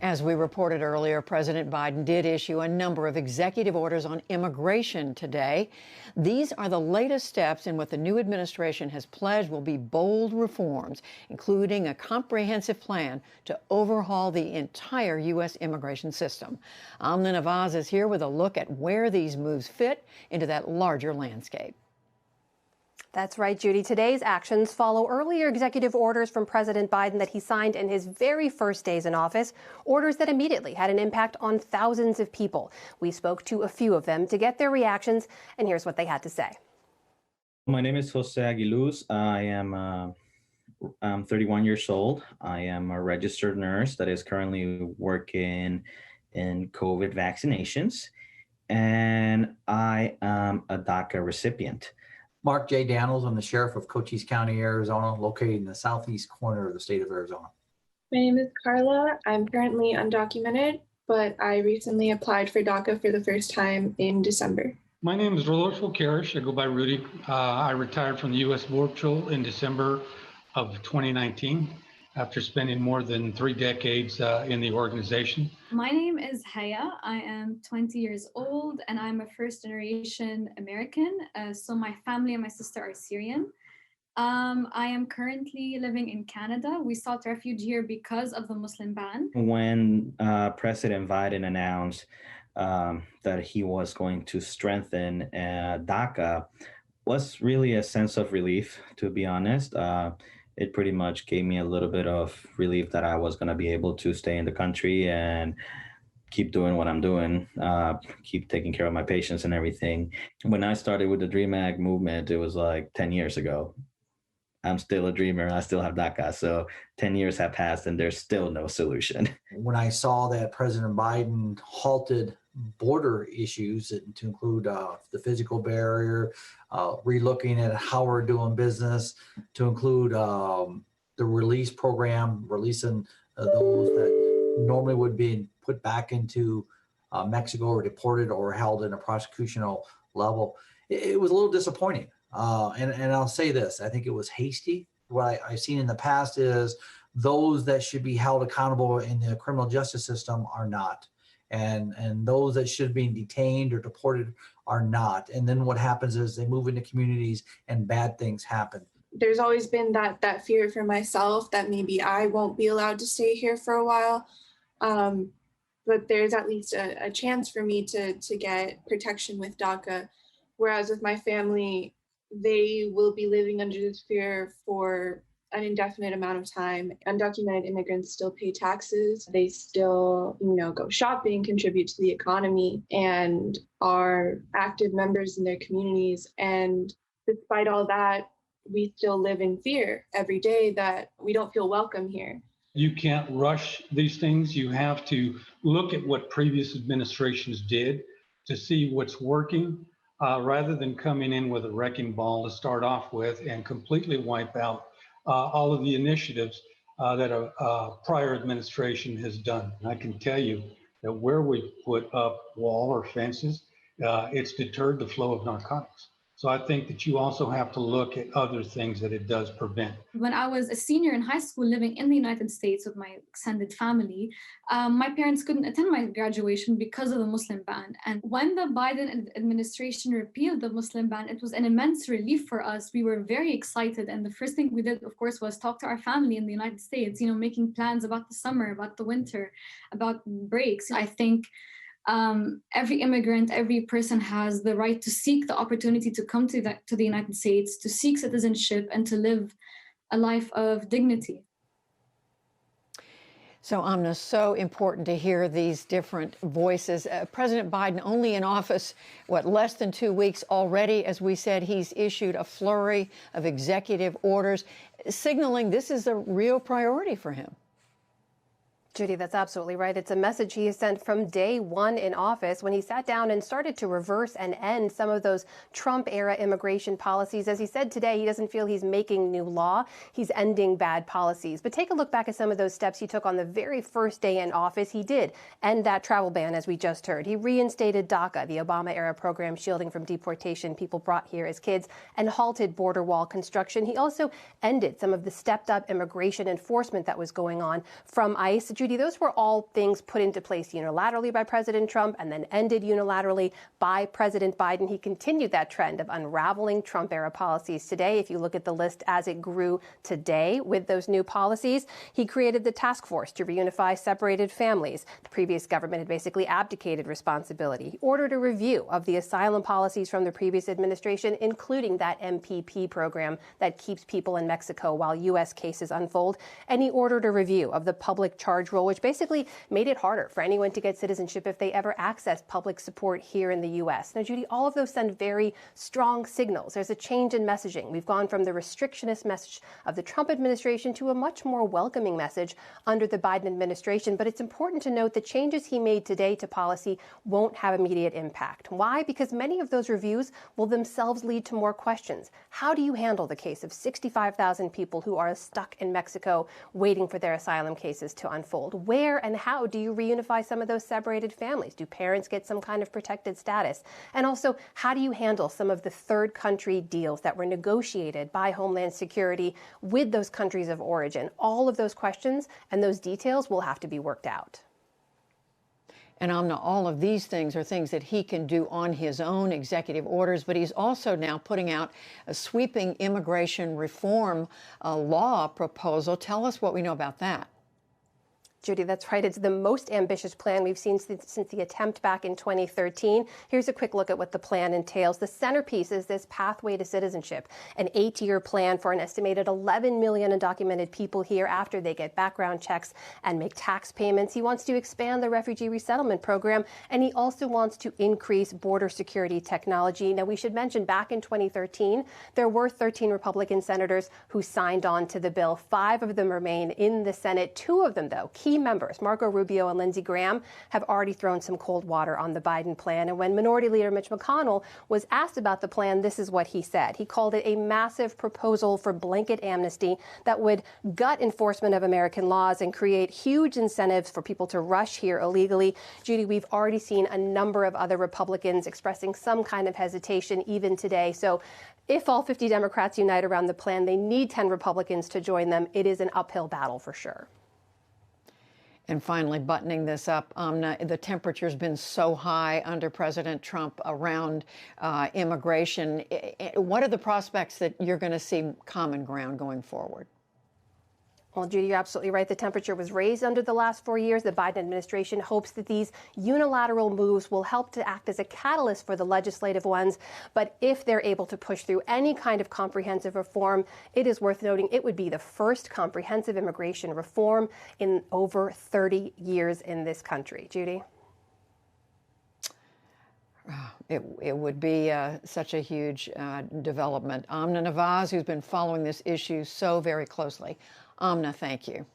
As we reported earlier, President Biden did issue a number of executive orders on immigration today. These are the latest steps in what the new administration has pledged will be bold reforms, including a comprehensive plan to overhaul the entire U.S. immigration system. Amna Nawaz is here with a look at where these moves fit into that larger landscape. That's right, Judy. Today's actions follow earlier executive orders from President Biden that he signed in his very first days in office, orders that immediately had an impact on thousands of people. We spoke to a few of them to get their reactions, and here's what they had to say. My name is Jose Aguiluz. I'm 31 years old. I am a registered nurse that is currently working in COVID vaccinations, and I am a DACA recipient. Mark J. Daniels, I'm the sheriff of Cochise County, Arizona, located in the southeast corner of the state of Arizona. My name is Carla. I'm currently undocumented, but I recently applied for DACA for the first time in December. My name is Rodolfo Karish. I go by Rudy. I retired from the U.S. Border Patrol in December of 2019 after spending more than 3 decades in the organization. My name is Haya. I am 20 years old and I'm a first generation American. So my family and my sister are Syrian. I am currently living in Canada. We sought refuge here because of the Muslim ban. When President Biden announced that he was going to strengthen DACA, was really a sense of relief, to be honest. It pretty much gave me a little bit of relief that I was going to be able to stay in the country and keep doing what I'm doing, keep taking care of my patients and everything. When I started with the Dream Act movement, it was like 10 years ago. I'm still a dreamer. I still have DACA. So 10 years have passed and there's still no solution. When I saw that President Biden halted border issues to include the physical barrier, relooking at how we're doing business, to include the release program, releasing those that normally would be put back into Mexico or deported or held in a prosecutional level. It was a little disappointing. And I'll say this, I think it was hasty. What I've seen in the past is those that should be held accountable in the criminal justice system are not. And those that should be detained or deported are not. And then what happens is they move into communities and bad things happen. There's always been that fear for myself that maybe I won't be allowed to stay here for a while. But there's at least a chance for me to get protection with DACA. Whereas with my family, they will be living under this fear for an indefinite amount of time. Undocumented immigrants still pay taxes. They still, go shopping, contribute to the economy, and are active members in their communities. And despite all that, we still live in fear every day that we don't feel welcome here. You can't rush these things. You have to look at what previous administrations did to see what's working, rather than coming in with a wrecking ball to start off with and completely wipe out all of the initiatives that a prior administration has done. And I can tell you that where we put up wall or fences, it's deterred the flow of narcotics. So I think that you also have to look at other things that it does prevent. When I was a senior in high school living in the United States with my extended family, my parents couldn't attend my graduation because of the Muslim ban. And when the Biden administration repealed the Muslim ban, it was an immense relief for us. We were very excited. And the first thing we did, of course, was talk to our family in the United States, making plans about the summer, about the winter, about breaks. I think every immigrant, every person has the right to seek the opportunity to come to the United States, to seek citizenship, and to live a life of dignity. So, Amna, so important to hear these different voices. President Biden only in office, less than 2 weeks already. As we said, he's issued a flurry of executive orders, signaling this is a real priority for him. Judy, that's absolutely right. It's a message he has sent from day one in office when he sat down and started to reverse and end some of those Trump-era immigration policies. As he said today, he doesn't feel he's making new law. He's ending bad policies. But take a look back at some of those steps he took on the very first day in office. He did end that travel ban, as we just heard. He reinstated DACA, the Obama-era program shielding from deportation people brought here as kids, and halted border wall construction. He also ended some of the stepped-up immigration enforcement that was going on from ICE. Judy, those were all things put into place unilaterally by President Trump and then ended unilaterally by President Biden. He continued that trend of unraveling Trump-era policies today. If you look at the list as it grew today with those new policies, he created the task force to reunify separated families. The previous government had basically abdicated responsibility. He ordered a review of the asylum policies from the previous administration, including that MPP program that keeps people in Mexico while U.S. cases unfold. And he ordered a review of the public charge rule, which basically made it harder for anyone to get citizenship if they ever access public support here in the U.S. Now, Judy, all of those send very strong signals. There's a change in messaging. We've gone from the restrictionist message of the Trump administration to a much more welcoming message under the Biden administration. But it's important to note the changes he made today to policy won't have immediate impact. Why? Because many of those reviews will themselves lead to more questions. How do you handle the case of 65,000 people who are stuck in Mexico waiting for their asylum cases to unfold? Where and how do you reunify some of those separated families? Do parents get some kind of protected status? And also, how do you handle some of the third country deals that were negotiated by Homeland Security with those countries of origin? All of those questions and those details will have to be worked out. And Amna, all of these things are things that he can do on his own, executive orders, but he's also now putting out a sweeping immigration reform law proposal. Tell us what we know about that. Judy, that's right. It's the most ambitious plan we've seen since the attempt back in 2013. Here's a quick look at what the plan entails. The centerpiece is this pathway to citizenship, an 8-year plan for an estimated 11 million undocumented people here after they get background checks and make tax payments. He wants to expand the refugee resettlement program, and he also wants to increase border security technology. Now, we should mention back in 2013, there were 13 Republican senators who signed on to the bill. 5 of them remain in the Senate. 2 of them, though, key members, Marco Rubio and Lindsey Graham, have already thrown some cold water on the Biden plan. And when Minority Leader Mitch McConnell was asked about the plan, this is what he said. He called it a massive proposal for blanket amnesty that would gut enforcement of American laws and create huge incentives for people to rush here illegally. Judy, we've already seen a number of other Republicans expressing some kind of hesitation even today. So if all 50 Democrats unite around the plan, they need 10 Republicans to join them. It is an uphill battle for sure. And finally, buttoning this up, Amna, the temperature's been so high under President Trump around immigration. What are the prospects that you're going to see common ground going forward? Well, Judy, you're absolutely right. The temperature was raised under the last 4 years. The Biden administration hopes that these unilateral moves will help to act as a catalyst for the legislative ones. But if they're able to push through any kind of comprehensive reform, it is worth noting it would be the first comprehensive immigration reform in over 30 years in this country. Judy? It would be such a huge development. Amna Nawaz, who's been following this issue so very closely. Amna, thank you.